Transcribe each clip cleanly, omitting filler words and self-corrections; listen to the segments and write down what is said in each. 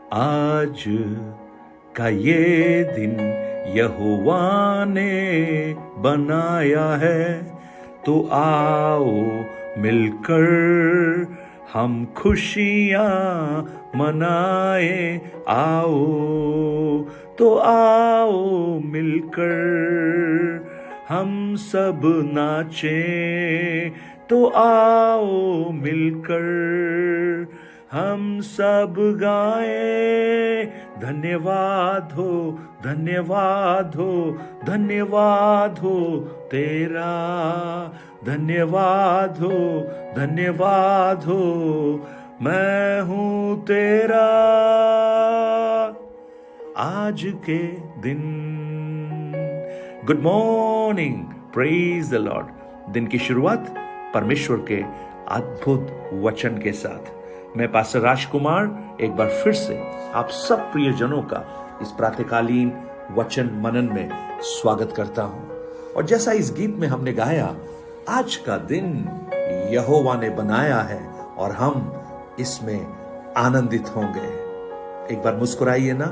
आज का ये दिन यहोवा ने बनाया है, तो आओ मिलकर हम खुशियाँ मनाए। आओ, तो आओ मिलकर हम सब नाचें। तो आओ मिलकर हम सब गाएं। धन्यवाद हो, धन्यवाद हो, धन्यवाद हो तेरा। धन्यवाद हो, धन्यवाद हो, मैं हूं तेरा। आज के दिन good morning, praise the Lord. दिन की शुरुआत परमेश्वर के अद्भुत वचन के साथ। मैं पास्टर राजकुमार एक बार फिर से आप सब प्रियजनों का इस प्रातःकालीन वचन मनन में स्वागत करता हूं। और जैसा इस गीत में हमने गाया, आज का दिन यहोवा ने बनाया है और हम इसमें आनंदित होंगे। एक बार मुस्कुराइए ना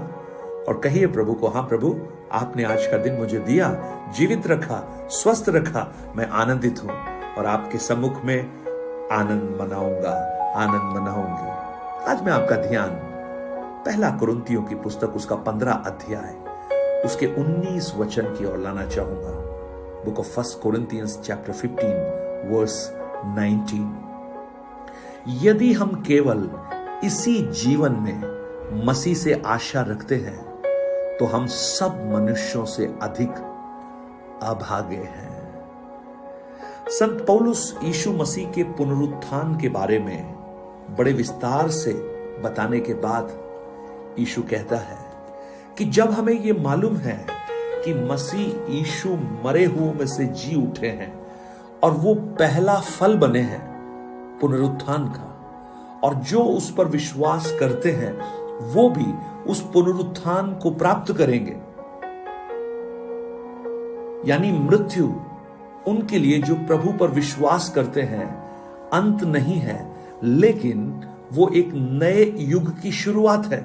और कहिए प्रभु को, हाँ प्रभु, आपने आज का दिन मुझे दिया, जीवित रखा, स्वस्थ रखा, मैं आनंदित हूं और आपके सम्मुख में आनंद मनाऊंगा, आनंद मनाऊंगी। आज मैं आपका ध्यान पहला कुरिन्थियों की पुस्तक उसका 15 अध्याय उसके 19 वचन की ओर लाना चाहूंगा। Book of first Corinthians chapter 15 verse 19। यदि हम केवल इसी जीवन में मसीह से आशा रखते हैं तो हम सब मनुष्यों से अधिक अभागे हैं। संत पौलुस यीशु मसीह के पुनरुत्थान के बारे में बड़े विस्तार से बताने के बाद यीशु कहता है कि जब हमें यह मालूम है कि मसीह यीशु मरे हुओं में से जी उठे हैं और वो पहला फल बने हैं पुनरुत्थान का, और जो उस पर विश्वास करते हैं वो भी उस पुनरुत्थान को प्राप्त करेंगे। यानी मृत्यु उनके लिए जो प्रभु पर विश्वास करते हैं अंत नहीं है, लेकिन वो एक नए युग की शुरुआत है।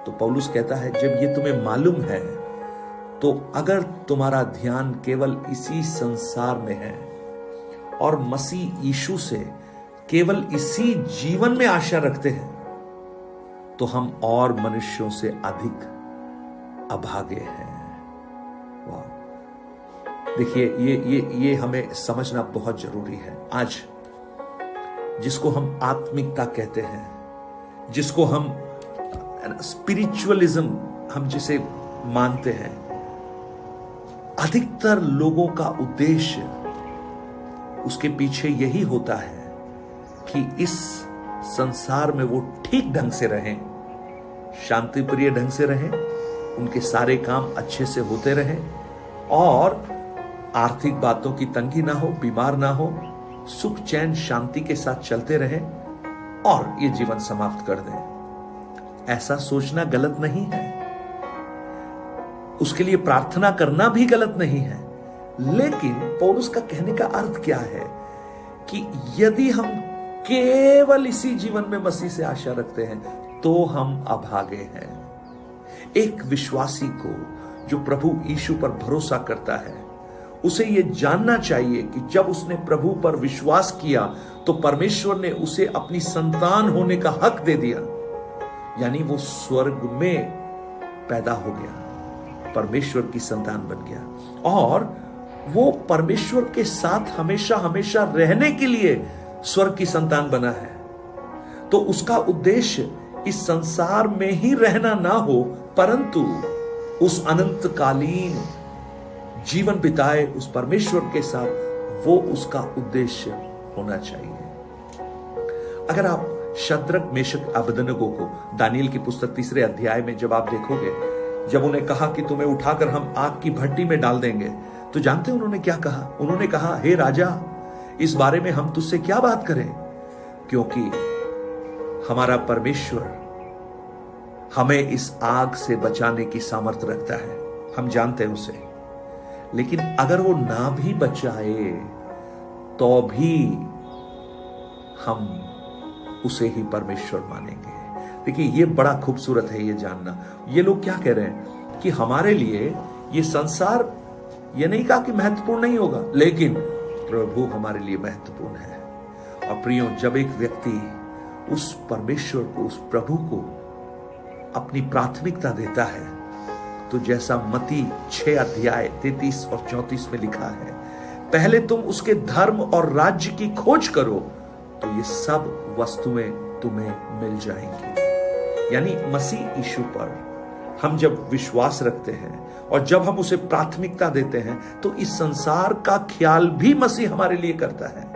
तो पौलुस कहता है जब ये तुम्हें मालूम है, तो अगर तुम्हारा ध्यान केवल इसी संसार में है और मसीह यीशु से केवल इसी जीवन में आशा रखते हैं, तो हम और मनुष्यों से अधिक अभागे हैं। वाह! देखिए, ये हमें समझना बहुत जरूरी है। आज जिसको हम आत्मिकता कहते हैं, जिसको हम स्पिरिचुअलिज्म हम जिसे मानते हैं, अधिकतर लोगों का उद्देश्य उसके पीछे यही होता है कि इस संसार में वो ठीक ढंग से रहें, शांति प्रिय ढंग से रहें, उनके सारे काम अच्छे से होते रहें और आर्थिक बातों की तंगी ना हो, बीमार ना हो, सुख चैन शांति के साथ चलते रहें और ये जीवन समाप्त कर दें। ऐसा सोचना गलत नहीं है, उसके लिए प्रार्थना करना भी गलत नहीं है, लेकिन पौलुस का कहने का अर्थ क्या है कि यदि हम केवल इसी जीवन में मसीह से आशा रखते हैं तो हम अभागे हैं। एक विश्वासी को जो प्रभु यीशु पर भरोसा करता है, उसे यह जानना चाहिए कि जब उसने प्रभु पर विश्वास किया तो परमेश्वर ने उसे अपनी संतान होने का हक दे दिया। यानी वो स्वर्ग में पैदा हो गया, परमेश्वर की संतान बन गया और वो परमेश्वर के साथ हमेशा हमेशा रहने के लिए स्वर्ग की संतान बना है। तो उसका उद्देश्य इस संसार में ही रहना ना हो, परंतु उस अनंतकालीन जीवन बिताए उस परमेश्वर के साथ, वो उसका उद्देश्य होना चाहिए। अगर आप शद्रक, मेशक, अबेदनगो को दानियेल की पुस्तक 3 अध्याय में जब आप देखोगे, जब उन्हें कहा कि तुम्हें उठाकर हम आग की भट्टी में डाल देंगे, तो जानते हैं उन्होंने क्या कहा? उन्होंने कहा, हे राजा, इस बारे में हम तुझसे क्या बात करें, क्योंकि हमारा परमेश्वर हमें इस आग से बचाने की सामर्थ्य रखता है, हम जानते हैं उसे। लेकिन अगर वो ना भी बचाए तो भी हम उसे ही परमेश्वर मानेंगे। देखिए ये बड़ा खूबसूरत है ये जानना। ये लोग क्या कह रहे हैं कि हमारे लिए ये संसार, ये नहीं कहा कि महत्वपूर्ण नहीं होगा, लेकिन प्रभु हमारे लिए महत्वपूर्ण है। और प्रियो, जब एक व्यक्ति उस परमेश्वर को, उस प्रभु को अपनी प्राथमिकता देता है, तो जैसा मत्ती 6 अध्याय 33 और 34 में लिखा है, पहले तुम उसके धर्म और राज्य की खोज करो तो ये सब वस्तुएं तुम्हें मिल जाएंगी। यानी मसीह यीशु पर हम जब विश्वास रखते हैं और जब हम उसे प्राथमिकता देते हैं, तो इस संसार का ख्याल भी मसीह हमारे लिए करता है।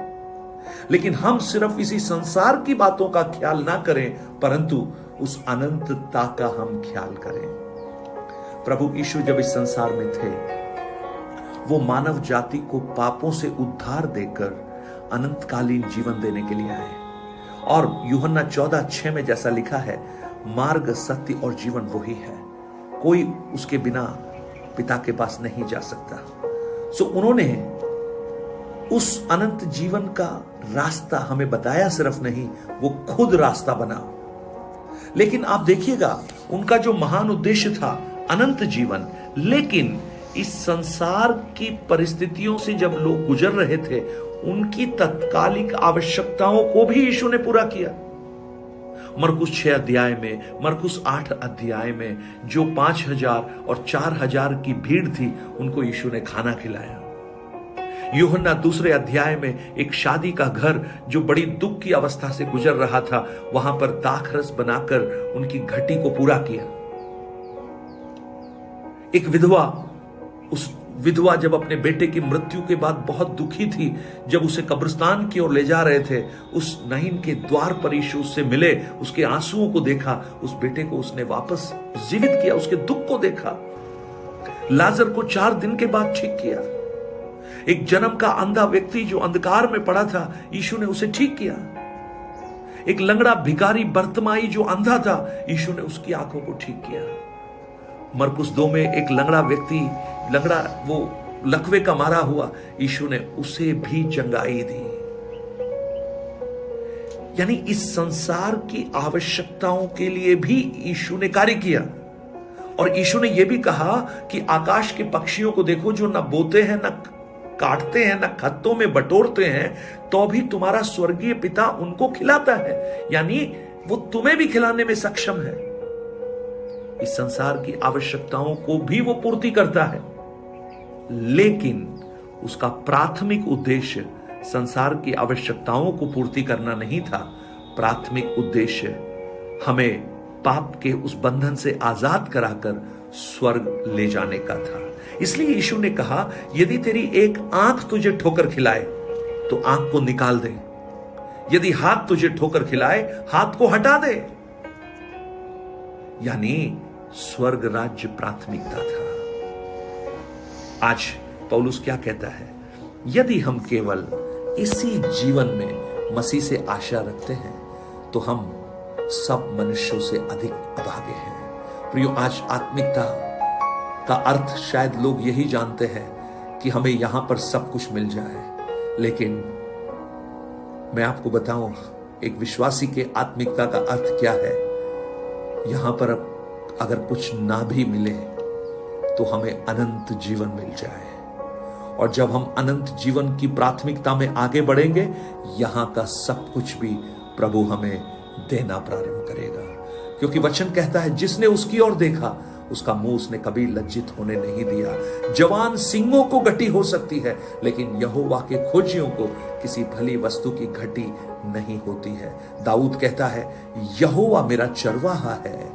लेकिन हम सिर्फ इसी संसार की बातों का ख्याल ना करें, परंतु उस अनंतता का हम ख्याल करें। प्रभु यीशु जब इस संसार में थे, वो मानव जाति को पापों से उद्धार देकर अनंतकालीन जीवन देने के लिए आए। और यूहन्ना 14:6 में जैसा लिखा है, मार्ग, सत्य और जीवन वही है, कोई उसके बिना पिता के पास नहीं जा सकता। सो उन्होंने उस अनंत जीवन का रास्ता हमें बताया सिर्फ नहीं, वो खुद रास्ता बना। लेकिन आप देखिएगा, उनका जो महान उद्देश्य था अनंत जीवन, लेकिन इस संसार की परिस्थितियों से जब लोग गुजर रहे थे, उनकी तत्कालिक आवश्यकताओं को भी यीशु ने पूरा किया। मरकुस 6 अध्याय में, मरकुस 8 अध्याय में जो 5,000 और 4,000 की भीड़ थी, उनको यीशु ने खाना खिलाया। यूहन्ना 2 अध्याय में एक शादी का घर जो बड़ी दुख की अवस्था से गुजर रहा था, वहां पर दाखरस बनाकर उनकी घटी को पूरा किया। एक विधवा, उस विधवा जब अपने बेटे की मृत्यु के बाद बहुत दुखी थी, जब उसे कब्रिस्तान की ओर ले जा रहे थे, उस नाइन के द्वार पर यीशु उससे मिले, उसके आंसुओं को देखा, उस बेटे को उसने वापस जीवित किया, उसके दुख को देखा। लाजर को 4 दिन के बाद ठीक किया। एक जन्म का अंधा व्यक्ति जो अंधकार में पड़ा था, यीशु ने उसे ठीक किया। एक लंगड़ा भिखारी बर्तमाई जो अंधा था, यीशु ने उसकी आंखों को ठीक किया। मरकुस 2 में एक लंगड़ा व्यक्ति, लंगड़ा वो लकवे का मारा हुआ, यीशु ने उसे भी चंगाई दी। यानी इस संसार की आवश्यकताओं के लिए भी यीशु ने कार्य किया। और यीशु ने यह भी कहा कि आकाश के पक्षियों को देखो, जो ना बोते हैं, ना काटते हैं, ना खत्तों में बटोरते हैं, तो भी तुम्हारा स्वर्गीय पिता उनको खिलाता है। यानी वो तुम्हें भी खिलाने में सक्षम है। इस संसार की आवश्यकताओं को भी वो पूर्ति करता है, लेकिन उसका प्राथमिक उद्देश्य संसार की आवश्यकताओं को पूर्ति करना नहीं था। प्राथमिक उद्देश्य हमें पाप के उस बंधन से आजाद कराकर स्वर्ग ले जाने का था। इसलिए यीशु ने कहा, यदि तेरी एक आंख तुझे ठोकर खिलाए तो आंख को निकाल दे, यदि हाथ तुझे ठोकर खिलाए हाथ को हटा दे। यानी स्वर्ग राज्य प्राथमिकता था। आज पौलुस क्या कहता है, यदि हम केवल इसी जीवन में मसीह से आशा रखते हैं तो हम सब मनुष्यों से अधिक अभागे हैं। प्रियो, आज आत्मिकता का अर्थ शायद लोग यही जानते हैं कि हमें यहां पर सब कुछ मिल जाए, लेकिन मैं आपको बताऊं, एक विश्वासी के आत्मिकता का अर्थ क्या है। यहां पर अगर कुछ ना भी मिले तो हमें अनंत जीवन मिल जाए, और जब हम अनंत जीवन की प्राथमिकता में आगे बढ़ेंगे, यहां का सब कुछ भी प्रभु हमें देना प्रारंभ करेगा। क्योंकि वचन कहता है, जिसने उसकी ओर देखा उसका मुंह उसने कभी लज्जित होने नहीं दिया। जवान सिंहों को घटी हो सकती है, लेकिन यहोवा के खोजियों को किसी भली वस्तु की घटी नहीं होती है। दाऊद कहता है, यहोवा मेरा चरवाहा है,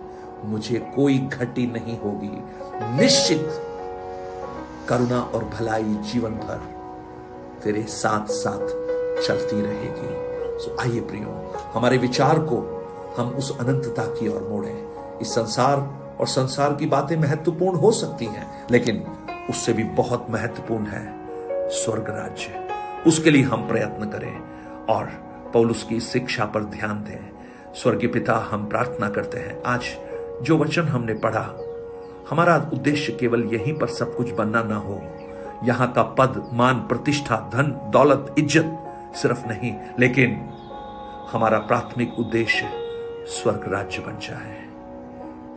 मुझे कोई घटी नहीं होगी। निश्चित करुणा और भलाई जीवन भर तेरे साथ साथ चलती रहेगी। सो आइए प्रियो, हमारे विचार को हम उस अनंतता की ओर मोड़ें। इस संसार और संसार की बातें महत्वपूर्ण हो सकती हैं, लेकिन उससे भी बहुत महत्वपूर्ण है स्वर्ग राज्य। उसके लिए हम प्रयत्न करें और पौलुस की शिक्षा पर ध्यान दें। स्वर्गीय पिता, हम प्रार्थना करते हैं, आज जो वचन हमने पढ़ा, हमारा उद्देश्य केवल यहीं पर सब कुछ बनना ना हो। यहां का पद, मान, प्रतिष्ठा, धन, दौलत, इज्जत सिर्फ नहीं, लेकिन हमारा प्राथमिक उद्देश्य स्वर्ग राज्य बन जाए,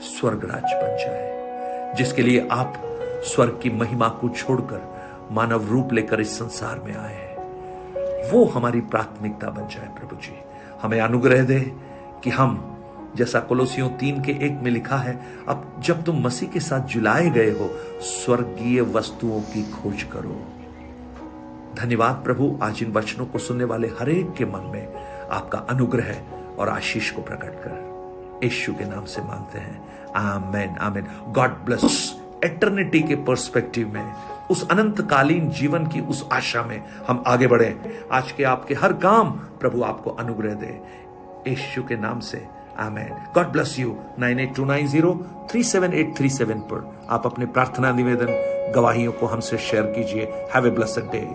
स्वर्ग राज्य बन जाए, जिसके लिए आप स्वर्ग की महिमा को छोड़कर मानव रूप लेकर इस संसार में आए हैं, वो हमारी प्राथमिकता बन जाए। प्रभु जी, हमें अनुग्रह दे कि हम, जैसा कोलोसियों 3:1 में लिखा है, अब जब तुम मसीह के साथ जुलाए गए हो, स्वर्गीय वस्तुओं की खोज करो। धन्यवाद प्रभु, आज इन वचनों को सुनने वाले हर एक के मन में आपका अनुग्रह और आशीष को प्रकट कर, यीशु के नाम से मांगते हैं, amen amen. God bless. Eternity के पर्सपेक्टिव में, उस अनंतकालीन जीवन की उस आशा में हम आगे बढ़े। आज के आपके हर काम प्रभु आपको अनुग्रह दे, यीशु के नाम से, आमेन। God bless you. 9829037837 पर आप अपने प्रार्थना निवेदन गवाहियों को हमसे शेयर कीजिए। Have a blessed day.